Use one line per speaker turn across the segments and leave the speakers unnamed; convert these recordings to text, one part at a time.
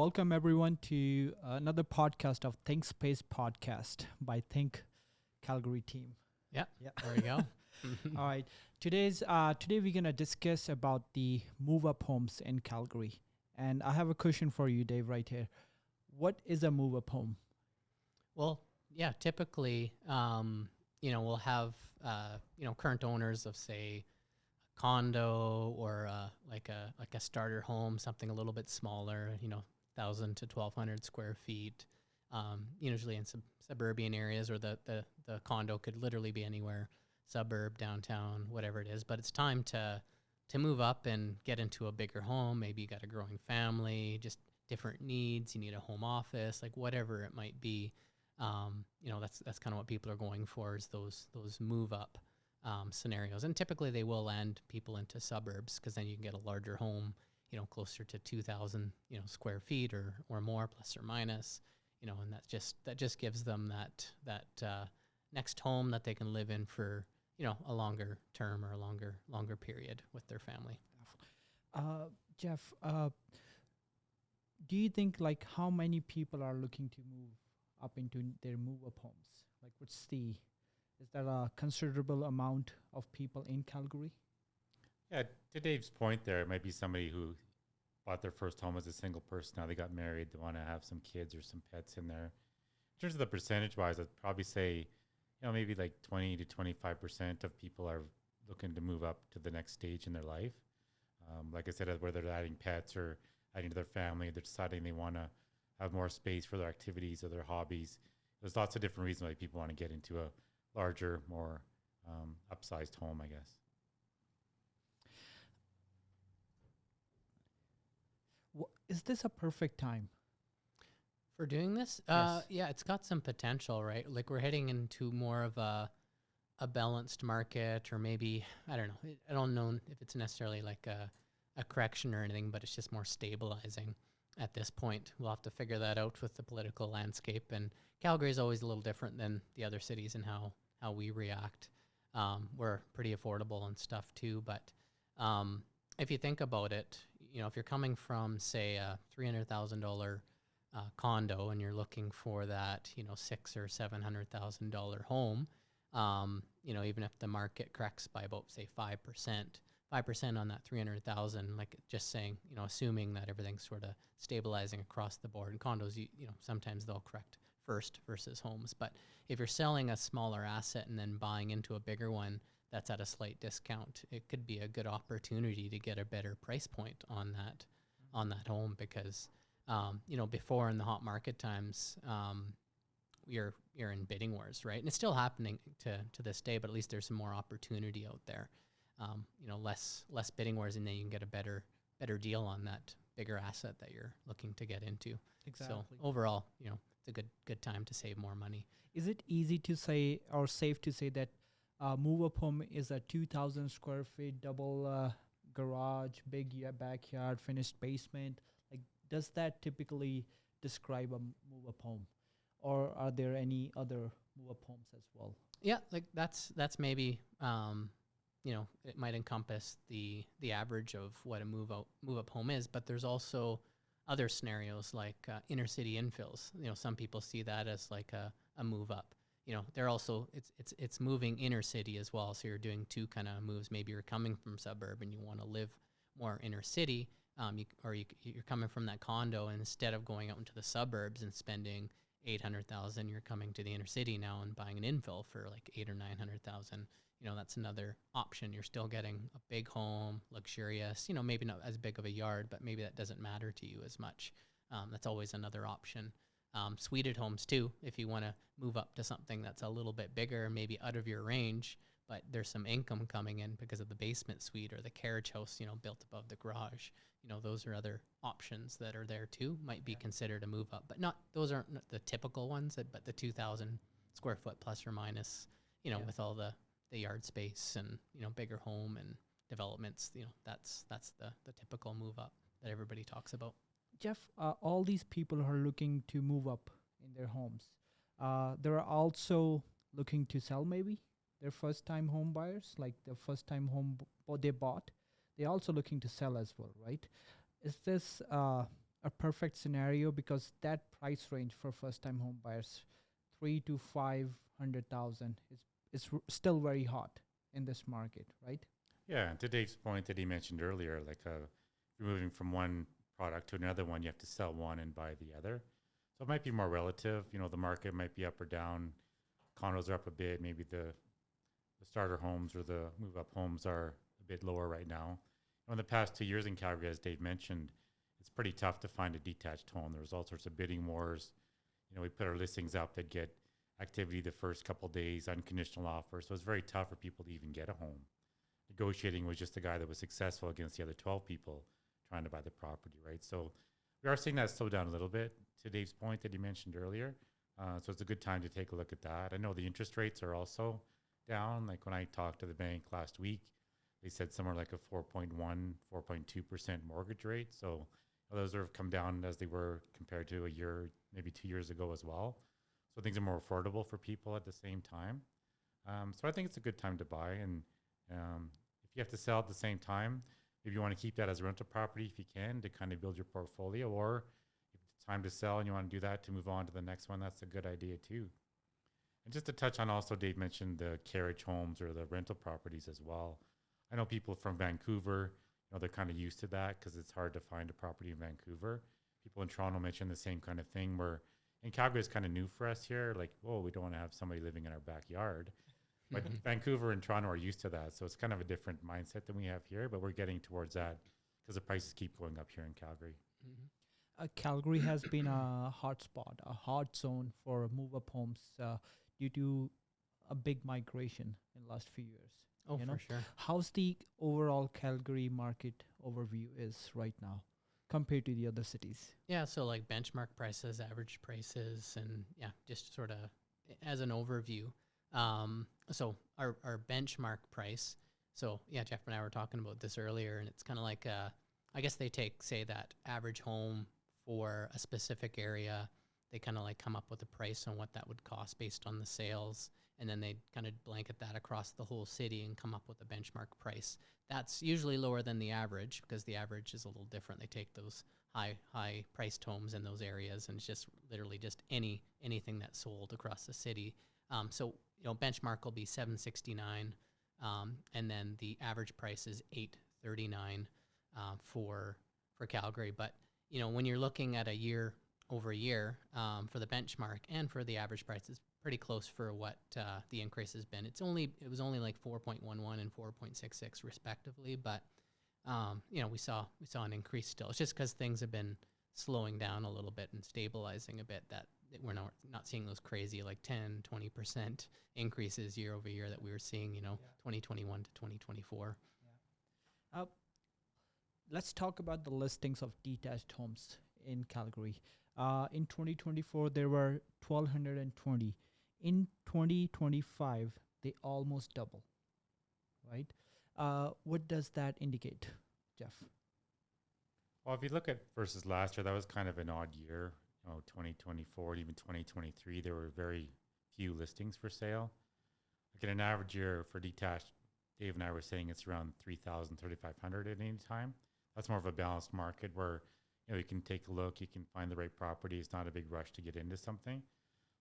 welcome everyone to another podcast of Think Space podcast by Think Calgary team.
Yeah,
Yeah.
there we go.
All right. Today we're gonna discuss about the move-up homes in Calgary, and I have a question for you, Dave, right here. What is a move-up home?
Well, yeah, typically, we'll have, current owners of, say, a condo or like a starter home, something a little bit smaller, 1,000 to 1,200 square feet, usually in suburban areas, or the condo could literally be anywhere, suburb, downtown, whatever it is. But it's time to move up and get into a bigger home. Maybe you got a growing family, just different needs. You need a home office, like whatever it might be. That's kind of what people are going for, is those move up scenarios. And typically they will land people into suburbs, because then you can get a larger home, closer to 2,000, square feet or more, plus or minus, and that just gives them that next home that they can live in for, a longer term or a longer period with their family.
Jeff, do you think like how many people are looking to move up into their move-up homes? Like, is there a considerable amount of people in Calgary?
Yeah, to Dave's point there, it might be somebody who bought their first home as a single person. Now they got married, they want to have some kids or some pets in there. In terms of the percentage-wise, I'd probably say, maybe like 20 to 25% of people are looking to move up to the next stage in their life. Like I said, whether they're adding pets or adding to their family, they're deciding they want to have more space for their activities or their hobbies. There's lots of different reasons why people want to get into a larger, more upsized home, I guess.
Is this a perfect time
for doing this?
Yes.
Yeah, it's got some potential, right? Like, we're heading into more of a balanced market, or maybe, I don't know. I don't know if it's necessarily like a correction or anything, but it's just more stabilizing at this point. We'll have to figure that out with the political landscape. And Calgary is always a little different than the other cities in how we react. We're pretty affordable and stuff too, but if you think about it, if you're coming from, say, a $300,000 condo and you're looking for that, $600,000 or $700,000 home, even if the market corrects by about, say, 5% on that 300,000, like just saying, assuming that everything's sort of stabilizing across the board. And condos, sometimes they'll correct first versus homes. But if you're selling a smaller asset and then buying into a bigger one that's at a slight discount, it could be a good opportunity to get a better price point on that home, because before, in the hot market times, you're in bidding wars, right? And it's still happening to this day, but at least there's some more opportunity out there. Less bidding wars, and then you can get a better deal on that bigger asset that you're looking to get into.
Exactly.
So overall, it's a good time to save more money.
Is it easy to say, or safe to say, that move-up home is a 2,000 square feet double garage, big backyard, finished basement? Like, does that typically describe a move-up home, or are there any other move-up homes as well?
Yeah, like that's maybe it might encompass the average of what a move-up home is, but there's also other scenarios like inner city infills. Some people see that as like a move up. They're also, it's moving inner city as well. So you're doing two kind of moves. Maybe you're coming from suburb and you want to live more inner city, you're coming from that condo, and instead of going out into the suburbs and spending $800,000, you're coming to the inner city now and buying an infill for like $800,000 or $900,000. That's another option. You're still getting a big home, luxurious, maybe not as big of a yard, but maybe that doesn't matter to you as much. That's always another option. Suited homes too, if you want to move up to something that's a little bit bigger, maybe out of your range, but there's some income coming in because of the basement suite or the carriage house, built above the garage. Those are other options that are there too, might be considered a move up, but those aren't the typical ones, but the 2,000 square foot plus or minus, with all the yard space and, bigger home and developments, that's the typical move up that everybody talks about.
Jeff, all these people are looking to move up in their homes. They're also looking to sell, maybe their first-time home buyers, like the first-time home they bought. They're also looking to sell as well, right? Is this a a perfect scenario because that price range for first time home buyers, 3 to 500,000, is still very hot in this market, right?
Yeah, and to Dave's point that he mentioned earlier, like if you're moving from one product to another one, you have to sell one and buy the other. So it might be more relative. The market might be up or down. Condos are up a bit. Maybe the starter homes or the move up homes are a bit lower right now. In the past 2 years in Calgary, as Dave mentioned, it's pretty tough to find a detached home. There's all sorts of bidding wars. We put our listings up that get activity the first couple days, unconditional offers. So it's very tough for people to even get a home. Negotiating was just the guy that was successful against the other 12 people trying to buy the property, right? So we are seeing that slow down a little bit, to Dave's point that he mentioned earlier. So it's a good time to take a look at that. I know the interest rates are also down. Like when I talked to the bank last week, they said somewhere like a 4.1, 4.2% mortgage rate. So those have come down as they were compared to a year, maybe 2 years ago as well. So things are more affordable for people at the same time. So I think it's a good time to buy. And if you have to sell at the same time, if you want to keep that as a rental property, if you can, to kind of build your portfolio, or if it's time to sell and you want to do that to move on to the next one, that's a good idea too. And just to touch on also, Dave mentioned the carriage homes or the rental properties as well. I know people from Vancouver, they're kind of used to that because it's hard to find a property in Vancouver. People in Toronto mentioned the same kind of thing, where in Calgary it's kind of new for us here. Like, we don't want to have somebody living in our backyard. But Vancouver and Toronto are used to that. So it's kind of a different mindset than we have here, but we're getting towards that because the prices keep going up here in Calgary.
Calgary has been a hot spot, a hot zone for move-up homes due to a big migration in the last few years.
Oh, for sure.
How's the overall Calgary market overview is right now compared to the other cities?
Yeah, so like benchmark prices, average prices, and just sort of as an overview. So our benchmark price, Jeff and I were talking about this earlier, and it's kind of like, I guess they take, say, that average home for a specific area. They kind of like come up with a price on what that would cost based on the sales, and then they kind of blanket that across the whole city and come up with a benchmark price. That's usually lower than the average because the average is a little different. They take those high priced homes in those areas, and it's just literally just anything that's sold across the city. So benchmark will be $769, and then the average price is $839 for Calgary. But when you're looking at a year over year for the benchmark and for the average price, it's pretty close for what the increase has been. It was only like 4.11 and 4.66 respectively, but we saw an increase still. It's just because things have been slowing down a little bit and stabilizing a bit that we're not seeing those crazy like 10-20% increases year over year that we were seeing 2021 to 2024.
Let's talk about the listings of detached homes in Calgary. In 2024 there were 1,220. In 2025 they almost double, right? What does that indicate, Jeff?
Well, if you look at versus last year, that was kind of an odd year. 2024, even 2023, there were very few listings for sale. Like in an average year for detached, Dave and I were saying it's around 3,000, 3,500 at any time. That's more of a balanced market where you can take a look, you can find the right property. It's not a big rush to get into something.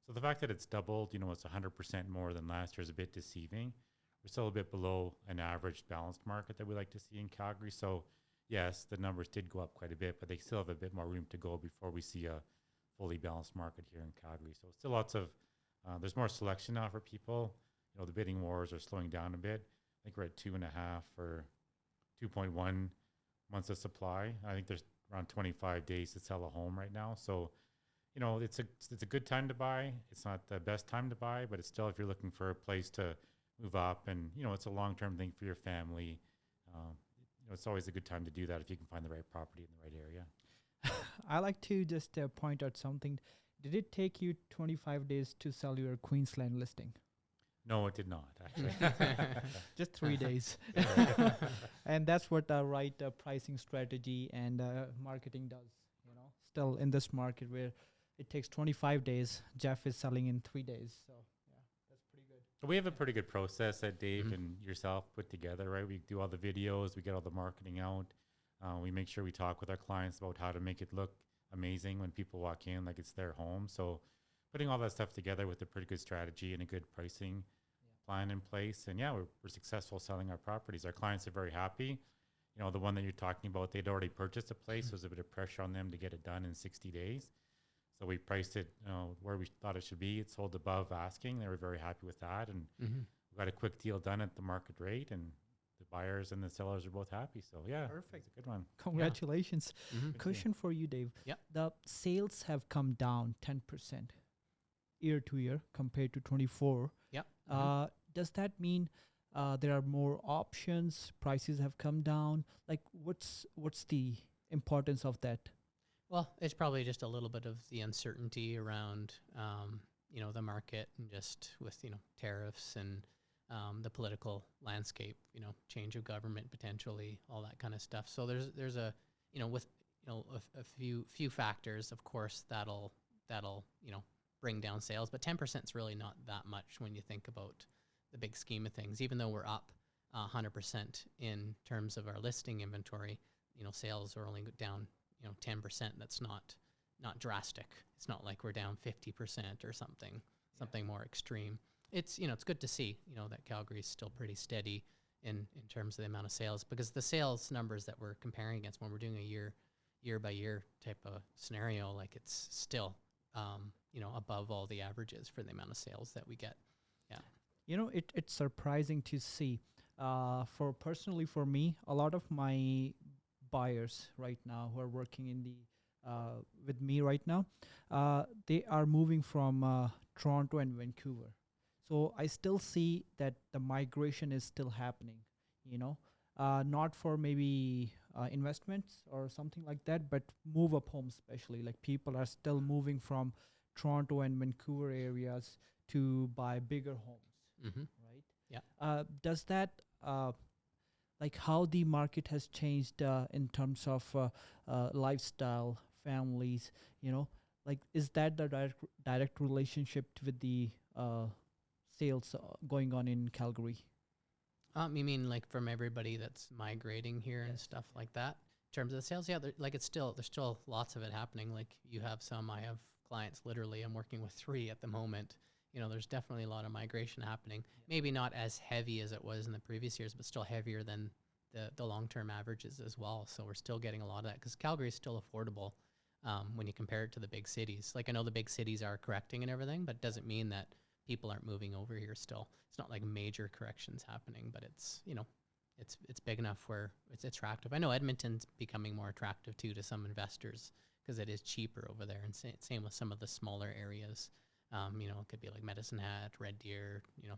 So the fact that it's doubled, it's 100% more than last year is a bit deceiving. We're still a bit below an average balanced market that we like to see in Calgary. So yes, the numbers did go up quite a bit, but they still have a bit more room to go before we see a fully balanced market here in Calgary. So still lots of, there's more selection now for people. The bidding wars are slowing down a bit. I think we're at 2.5 or 2.1 months of supply. I think there's around 25 days to sell a home right now. So, it's a good time to buy. It's not the best time to buy, but it's still, if you're looking for a place to move up and, it's a long-term thing for your family, it's always a good time to do that if you can find the right property in the right area.
I like to just point out something. Did it take you 25 days to sell your Queensland listing?
No, it did not, actually.
Just 3 days. And that's what the right pricing strategy and marketing does. Still in this market where it takes 25 days, Jeff is selling in 3 days. So that's pretty good.
We have a pretty good process that Dave and yourself put together, right? We do all the videos, we get all the marketing out. We make sure we talk with our clients about how to make it look amazing when people walk in, like it's their home. So putting all that stuff together with a pretty good strategy and a good pricing plan in place. And yeah, we're successful selling our properties. Our clients are very happy. You know, the one that you're talking about, they'd already purchased a place. So there's a bit of pressure on them to get it done in 60 days. So we priced it, you know, where we thought it should be. It sold above asking. They were very happy with that. And we got a quick deal done at the market rate, and the buyers and the sellers are both happy. So yeah,
Perfect.
it's a good one.
Congratulations.
Good
Question for you, Dave.
Yep.
The sales have come down 10% year to year compared to 24.
Yep.
Does that mean there are more options? Prices have come down. Like, what's the importance of that?
Well, it's probably just a little bit of the uncertainty around, you know, the market, and just with, you know, tariffs and the political landscape, you know, change of government potentially, all that kind of stuff. So there's a, you know, with, you know, a few factors, of course, that'll, you know, bring down sales, but 10% is really not that much when you think about the big scheme of things. Even though we're up 100% in terms of our listing inventory, you know, sales are only down, you know, 10%. That's not drastic. It's not like we're down 50% or something more extreme. It's, you know, it's good to see, you know, that Calgary is still pretty steady in terms of the amount of sales, because the sales numbers that we're comparing against when we're doing a year by year type of scenario, like it's still, you know, above all the averages for the amount of sales that we get. Yeah.
You know, it's surprising to see. Personally for me, a lot of my buyers right now who are working in the with me right now, they are moving from Toronto and Vancouver. So I still see that the migration is still happening, you know, not for maybe investments or something like that, but move up homes, especially like people are still moving from Toronto and Vancouver areas to buy bigger homes, right?
Yeah.
Does that, like how the market has changed in terms of lifestyle, families, you know, like is that the direct relationship with the sales going on in Calgary?
You mean like from everybody that's migrating here and stuff like that? In terms of the sales, yeah, like there's still lots of it happening. Like you have some, I have clients, literally, I'm working with 3 at the moment. You know, there's definitely a lot of migration happening. Maybe not as heavy as it was in the previous years, but still heavier than the long-term averages as well. So we're still getting a lot of that, because Calgary is still affordable when you compare it to the big cities. Like I know the big cities are correcting and everything, but it doesn't mean that people aren't moving over here still. It's not like major corrections happening, but it's, you know, it's big enough where it's attractive. I know Edmonton's becoming more attractive too to some investors, because it is cheaper over there, and same with some of the smaller areas. You know, it could be like Medicine Hat, Red Deer, you know,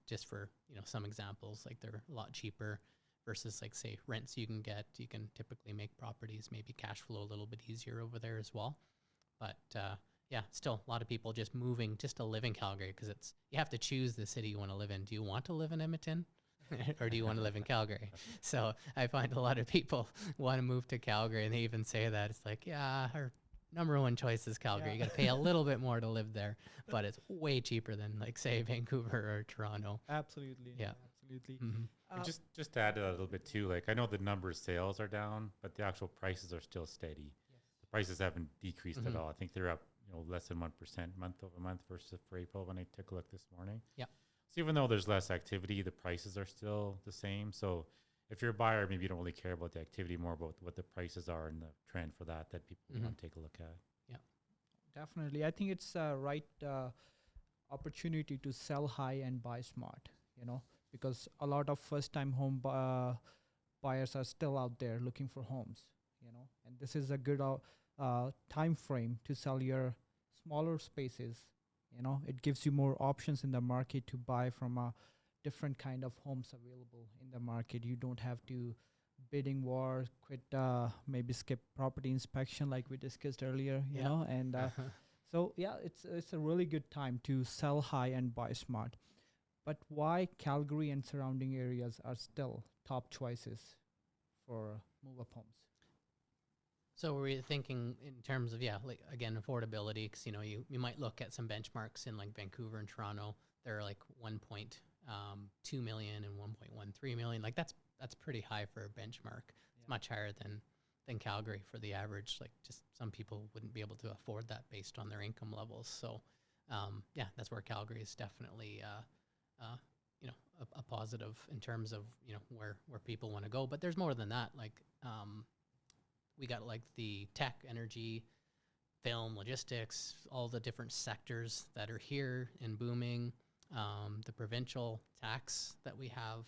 just for, you know, some examples, like they're a lot cheaper versus like, say, rents you can get. You can typically make properties maybe cash flow a little bit easier over there as well. But yeah, still a lot of people just moving just to live in Calgary, because you have to choose the city you want to live in. Do you want to live in Edmonton or do you want to live in Calgary? So I find a lot of people want to move to Calgary, and they even say that. It's like, yeah, our number one choice is Calgary.
Yeah.
You got to pay a little bit more to live there, but it's way cheaper than like, say, Vancouver or Toronto.
Absolutely.
Yeah.
Absolutely.
And just to add to that a little bit too, like I know the number of sales are down, but the actual prices are still steady. The prices haven't decreased at all. I think they're up, you know, less than 1% month over month versus for April when I took a look this morning.
Yeah.
So even though there's less activity, the prices are still the same. So if you're a buyer, maybe you don't really care about the activity, more about what the prices are and the trend for that people want to take a look at.
Yeah.
Definitely. I think it's a right opportunity to sell high and buy smart, you know, because a lot of first-time home buyers are still out there looking for homes, you know, and this is a good time frame to sell your smaller spaces. You know, it gives you more options in the market to buy from a different kind of homes available in the market. You don't have to bidding war, maybe skip property inspection like we discussed earlier, you know, and so yeah, it's a really good time to sell high and buy smart. But why Calgary and surrounding areas are still top choices for move-up homes?
So we're thinking in terms of, like again, affordability, because, you know, you might look at some benchmarks in like Vancouver and Toronto. They're like 1.2 million and 1.13 million. Like that's pretty high for a benchmark. It's much higher than, than Calgary for the average. Like, just some people wouldn't be able to afford that based on their income levels. So, yeah, that's where Calgary is definitely, you know, a positive in terms of, you know, where people want to go. But there's more than that. Like, we got like the tech, energy, film, logistics, all the different sectors that are here and booming. The provincial tax that we have,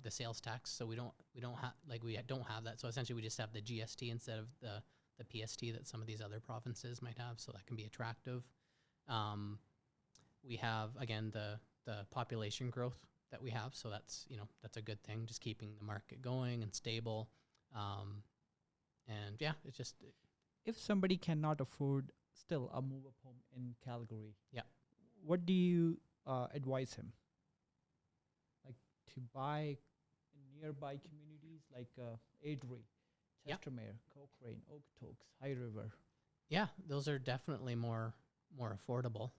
the sales tax. So we don't have that. So essentially, we just have the GST instead of the PST that some of these other provinces might have. So that can be attractive. We have, again, the population growth that we have. So that's, you know, that's a good thing, just keeping the market going and stable. And yeah, it's just,
If somebody cannot afford still a move up home in Calgary,
Yeah.
what do you advise him? Like to buy in nearby communities like Adrie,
Yeah.
Chestermere, Cochrane, Okotoks, High River.
yeah, those are definitely more affordable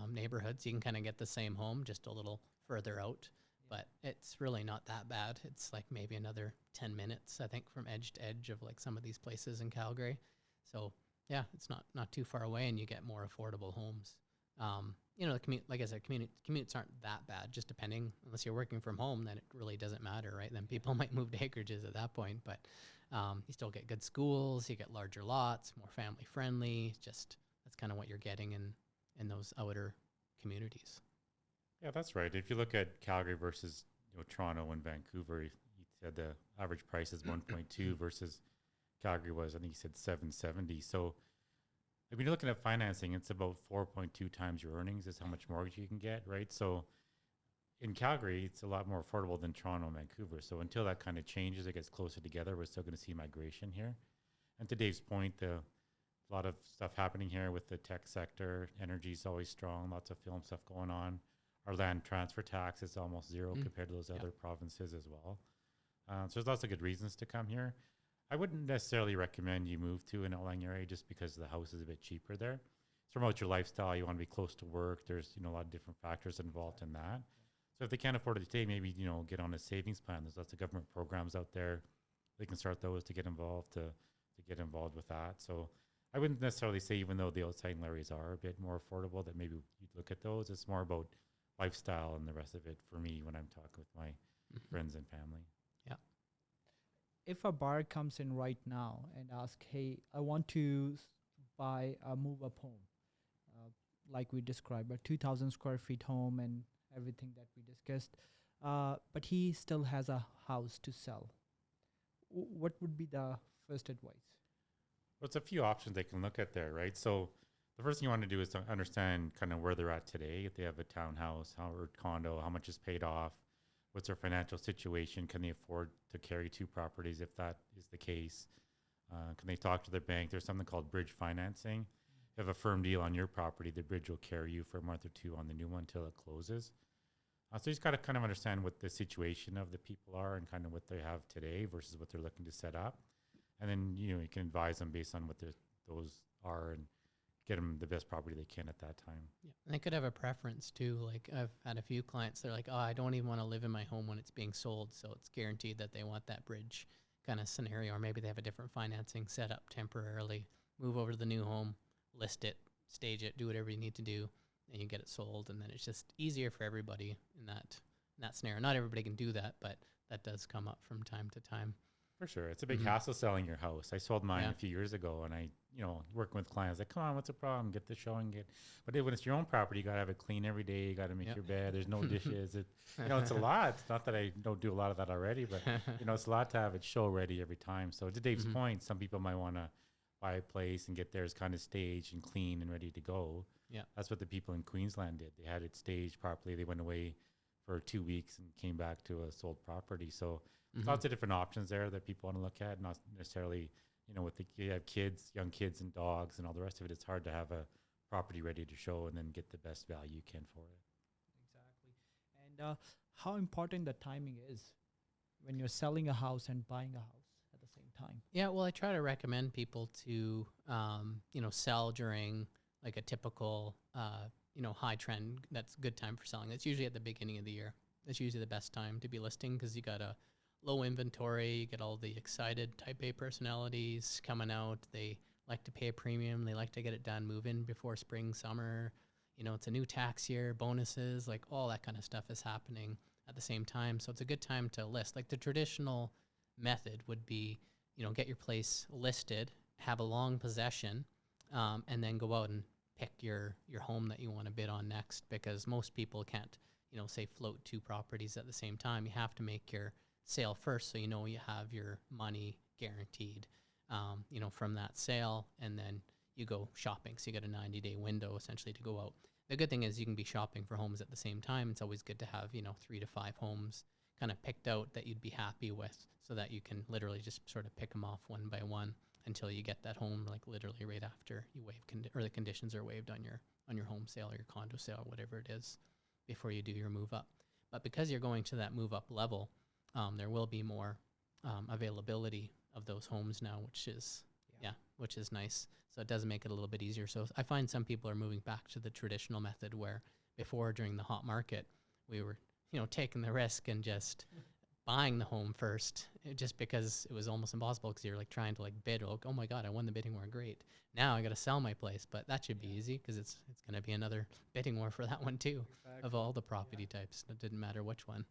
neighborhoods. You can kind of get the same home just a little further out, but it's really not that bad. It's like maybe another 10 minutes, I think, from edge to edge of like some of these places in Calgary. So yeah, it's not too far away, and you get more affordable homes. You know, the commute, like I said, commutes aren't that bad. Just depending, unless you're working from home, then it really doesn't matter, right? Then people might move to acreages at that point, but you still get good schools, you get larger lots, more family friendly. Just that's kind of what you're getting in those outer communities.
Yeah, that's right. If you look at Calgary versus Toronto and Vancouver, you said the average price is 1.2 versus Calgary was, I think you said 770. So if you're looking at financing, it's about 4.2 times your earnings is how much mortgage you can get, right? So in Calgary, it's a lot more affordable than Toronto and Vancouver. So until that kind of changes, it gets closer together, we're still going to see migration here. And to Dave's point, a lot of stuff happening here with the tech sector. Energy is always strong, lots of film stuff going on. Our land transfer tax is almost zero compared to those other provinces as well. So there's lots of good reasons to come here. I wouldn't necessarily recommend you move to an outlying area just because the house is a bit cheaper there. It's promote your lifestyle. You want to be close to work. There's a lot of different factors involved in that. So if they can't afford it today, maybe get on a savings plan. There's lots of government programs out there. They can start those to get involved with that. So I wouldn't necessarily say, even though the outside areas are a bit more affordable, that maybe you'd look at those. It's more about lifestyle and the rest of it for me when I'm talking with my friends and family.
If a buyer comes in right now and asks, hey, I want to buy a move up home, like we described, a 2,000 square feet home and everything that we discussed, but he still has a house to sell, what would be the first advice?
Well, it's a few options they can look at there, right? So the first thing you want to do is to understand kind of where they're at today. If they have a townhouse or condo, how much is paid off? What's their financial situation? Can they afford to carry two properties if that is the case? Can they talk to their bank? There's something called bridge financing. If you have a firm deal on your property, the bridge will carry you for a month or two on the new one until it closes. So you just got to kind of understand what the situation of the people are and kind of what they have today versus what they're looking to set up. And then, you can advise them based on what those are and get them the best property they can at that time.
Yeah, and they could have a preference too. Like, I've had a few clients, they're like, oh, I don't even want to live in my home when it's being sold. So it's guaranteed that they want that bridge kind of scenario, or maybe they have a different financing set up temporarily, move over to the new home, list it, stage it, do whatever you need to do, and you get it sold. And then it's just easier for everybody in that scenario. Not everybody can do that, but that does come up from time to time.
For sure. It's a big hassle selling your house. I sold mine a few years ago, and I, working with clients, like, come on, what's the problem? Get the showing. But when it's your own property, you got to have it clean every day. You got to make your bed. There's no dishes. It's a lot. Not that I don't do a lot of that already, but, it's a lot to have it show ready every time. So to Dave's point, some people might want to buy a place and get theirs kind of staged and clean and ready to go.
Yeah.
That's what the people in Queensland did. They had it staged properly. They went away for 2 weeks and came back to a sold property. So lots of different options there that people want to look at, not necessarily, you have kids, young kids and dogs and all the rest of it. It's hard to have a property ready to show and then get the best value you can for it.
Exactly. And how important the timing is when you're selling a house and buying a house at the same time.
Yeah, well, I try to recommend people to, sell during like a typical, high trend. That's a good time for selling. That's usually at the beginning of the year. That's usually the best time to be listing because you got a low inventory. You get all the excited type A personalities coming out. They like to pay a premium. They like to get it done, move in before spring, summer. You know, it's a new tax year, bonuses, like all that kind of stuff is happening at the same time. So it's a good time to list. Like the traditional method would be, you know, get your place listed, have a long possession, and then go out and pick your home that you want to bid on next, because most people can't, you know, say float two properties at the same time. You have to make your sale first, so you know you have your money guaranteed, you know, from that sale, and then you go shopping. So you get a 90-day window essentially to go out. The good thing is you can be shopping for homes at the same time. It's always good to have, you know, 3 to 5 homes kind of picked out that you'd be happy with, so that you can literally just sort of pick them off one by one until you get that home, like literally right after you waive or the conditions are waived on your home sale or your condo sale or whatever it is, before you do your move up. But because you're going to that move up level, there will be more availability of those homes now, which is which is nice. So it does make it a little bit easier. So I find some people are moving back to the traditional method, where before, during the hot market, we were, you know, taking the risk and just buying the home first, just because it was almost impossible, because you're like trying to like bid, like, oh my God, I won the bidding war, great. Now I got to sell my place, but that should be easy, because it's going to be another bidding war for that one too, of all the property types. It didn't matter which one.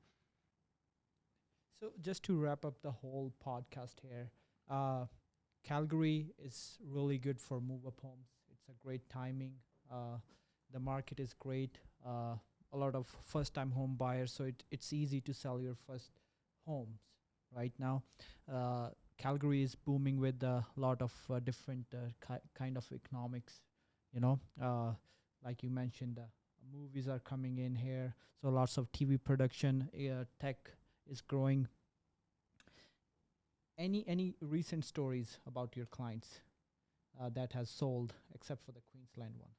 So just to wrap up the whole podcast here, Calgary is really good for move-up homes. It's a great timing. The market is great. A lot of first-time home buyers, so it's easy to sell your first homes right now. Calgary is booming with a lot of different kind of economics. You know, like you mentioned, movies are coming in here, so lots of TV production. Tech is growing. Any recent stories about your clients that has sold, except for the Queensland one?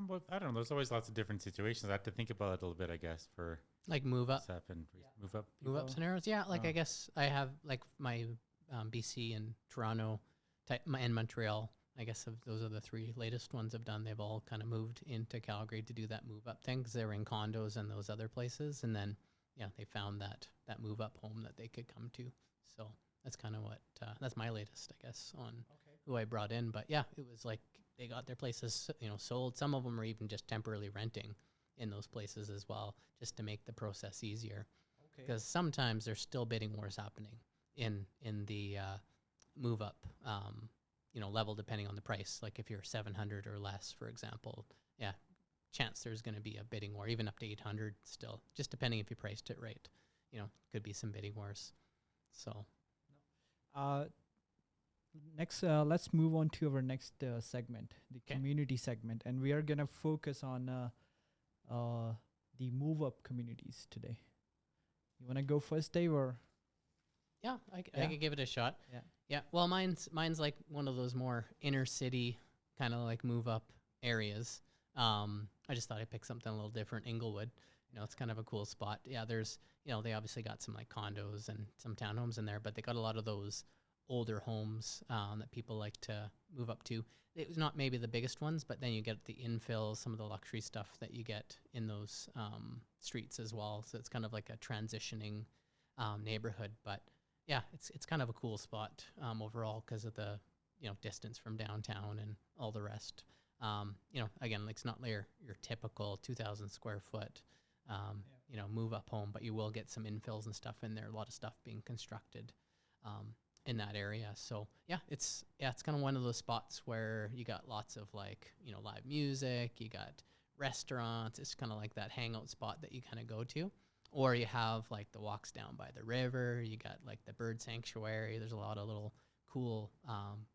Well, I don't know. There's always lots of different situations. I have to think about it a little bit, I guess, for
Like move up,
move up.
move up scenarios. Yeah, like I guess I have like my BC and Toronto type, and Montreal. I guess those are the 3 latest ones I've done. They've all kind of moved into Calgary to do that move up thing, because they were in condos and those other places, and then they found that move up home that they could come to. So that's kind of what that's my latest, I guess, on who I brought in. But yeah, it was like they got their places, you know, sold. Some of them are even just temporarily renting in those places as well, just to make the process easier. Because sometimes there's still bidding wars happening in the move up, you know, level, depending on the price. Like if you're 700 or less, for example, chance there's going to be a bidding war, even up to 800 still, just depending if you priced it right. You know, could be some bidding wars. So
next, let's move on to our next segment, the community segment, and we are going to focus on the move up communities today. You want to go first, Dave, or?
I could give it a shot. Yeah. Well, mine's like one of those more inner city kind of like move up areas. I just thought I'd pick something a little different. Inglewood, you know, it's kind of a cool spot. Yeah, there's, you know, they obviously got some like condos and some townhomes in there, but they got a lot of those older homes that people like to move up to. It was not maybe the biggest ones, but then you get the infill, some of the luxury stuff that you get in those streets as well. So it's kind of like a transitioning neighborhood. But yeah, it's kind of a cool spot overall, because of the, you know, distance from downtown and all the rest. You know, again, like it's not your typical 2,000 square foot, you know, move up home, but you will get some infills and stuff in there. A lot of stuff being constructed in that area. So yeah, it's kind of one of those spots where you got lots of like, you know, live music, you got restaurants. It's kind of like that hangout spot that you kind of go to, or you have like the walks down by the river. You got like the bird sanctuary. There's a lot of little cool,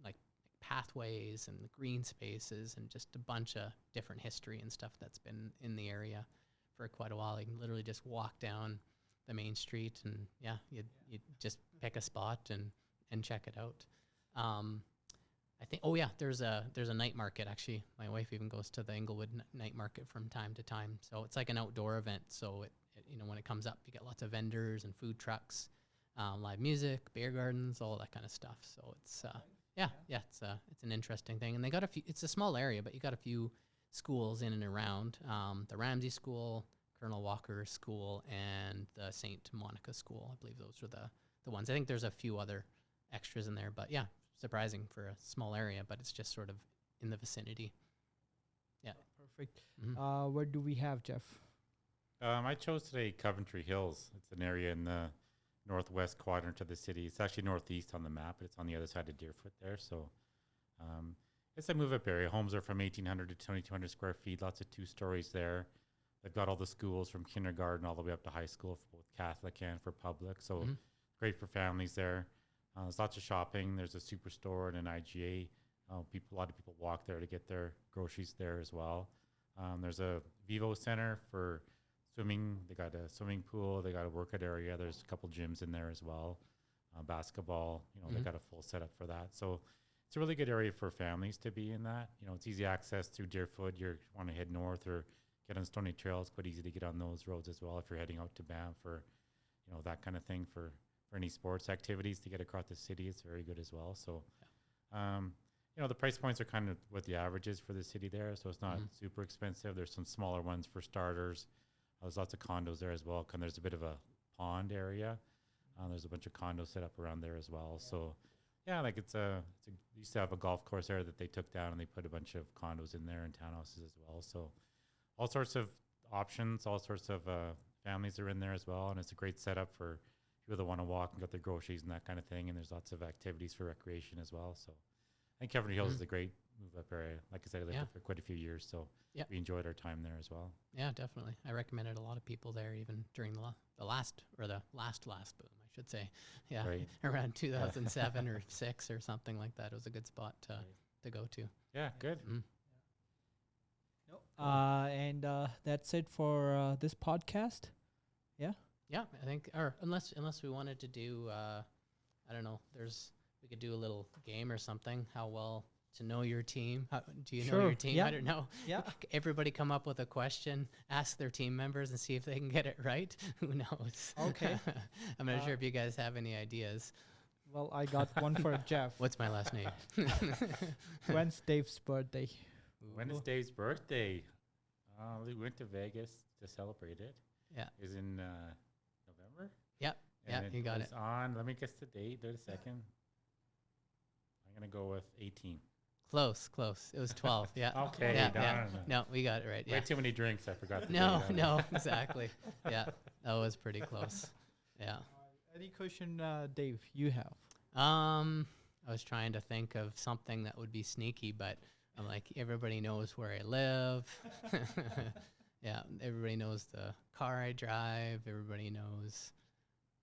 like pathways and the green spaces, and just a bunch of different history and stuff that's been in the area for quite a while. You can literally just walk down the main street, and you just pick a spot and check it out. I think there's a night market. Actually, my wife even goes to the Inglewood night market from time to time. So it's like an outdoor event. So it you know, when it comes up, you get lots of vendors and food trucks, live music, beer gardens, all that kind of stuff. So it's it's an interesting thing. And they got it's a small area, but you got a few schools in and around. The Ramsey School, Colonel Walker School and the St. Monica School. I believe those are the ones. I think there's a few other extras in there, but yeah, surprising for a small area, but it's just sort of in the vicinity. Yeah.
Perfect.
Mhm.
Where do we have, Jeff?
I chose today Coventry Hills. It's an area in the northwest quadrant of the city. It's actually northeast on the map, but it's on the other side of Deerfoot there. So it's a move-up area. Homes are from 1,800 to 2,200 square feet. Lots of 2 stories there. They've got all the schools from kindergarten all the way up to high school for both Catholic and for public. So
Mhm.
great for families there. There's lots of shopping. There's a superstore and an IGA. A lot of people walk there to get their groceries there as well. There's a Vivo Center for swimming. They got a swimming pool. They got a workout area. There's a couple gyms in there as well. Basketball. They
Mhm.
got a full setup for that. So it's a really good area for families to be in that. It's easy access through Deerfoot. You want to head north or get on Stony Trails. Quite easy to get on those roads as well if you're heading out to Banff or, that kind of thing for any sports activities to get across the city. It's very good as well. So, the price points are kind of what the average is for the city there. So it's not
Mhm.
super expensive. There's some smaller ones for starters. There's lots of condos there as well. There's a bit of a pond area. There's a bunch of condos set up around there as well. So, yeah, like they used to have a golf course there that they took down and they put a bunch of condos in there and townhouses as well. So all sorts of options, all sorts of families are in there as well. And it's a great setup for people that want to walk and get their groceries and that kind of thing. And there's lots of activities for recreation as well. So I think Coventry Hills
Mhm.
is a great move-up area. Like I said, I lived
Yeah.
there for quite a few years. So
Yeah.
we enjoyed our time there as well.
Yeah, definitely. I recommended a lot of people there even during the last boom, I should say. Yeah,
Right.
around 2007 or 6 or something like that. It was a good spot to go to.
Yeah, good.
Mm.
And that's it for this podcast.
Yeah, I think, or unless we wanted to do, I don't know, we could do a little game or something. How well to know your team? Do you know your
Sure,
team?
yeah.
I don't know.
Yeah.
Everybody come up with a question, ask their team members, and see if they can get it right. Who knows?
Okay.
I'm not sure if you guys have any ideas.
Well, I got one for Jeff.
What's my last name?
When's Dave's birthday?
When is Dave's birthday? We went to Vegas to celebrate it.
Yeah.
Is in November?
Yep. Yeah,
And
you got
was
it.
on, let me guess the date. Wait a second. I'm going to go with 18.
Close. It was 12. Yeah.
Okay,
Yeah,
darn.
No, we got it right.
Way
Yeah.
too many drinks. I forgot the
No,
date.
no, exactly. Yeah, that was pretty close. Yeah.
Any question, Dave, you have?
I was trying to think of something that would be sneaky, but I'm like, everybody knows where I live. Yeah, everybody knows the car I drive. Everybody knows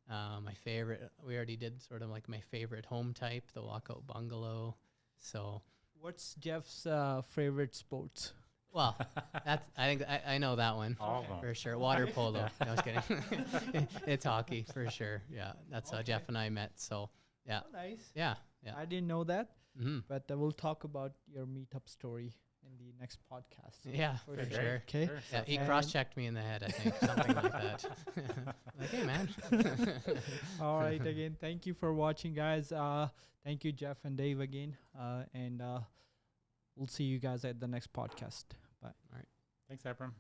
my favorite. We already did sort of like my favorite home type, the walkout bungalow. So,
What's Jeff's favorite sports?
well, I think I know that one.
All of them.
For sure. Water polo. No, I was kidding. It's hockey for sure. Yeah. That's how Jeff and I met. So, yeah.
Oh, nice.
Yeah.
I didn't know that,
Mm-hmm.
but we'll talk about your meetup story in the next podcast.
Yeah,
For
for
sure.
sure.
Okay.
Yeah, he
And-
cross-checked me in the head, I think, something like that. Like, hey, man.
All right. Again, thank you for watching, guys. Thank you, Jeff and Dave, again. And we'll see you guys at the next podcast. Bye.
Thanks, Apram.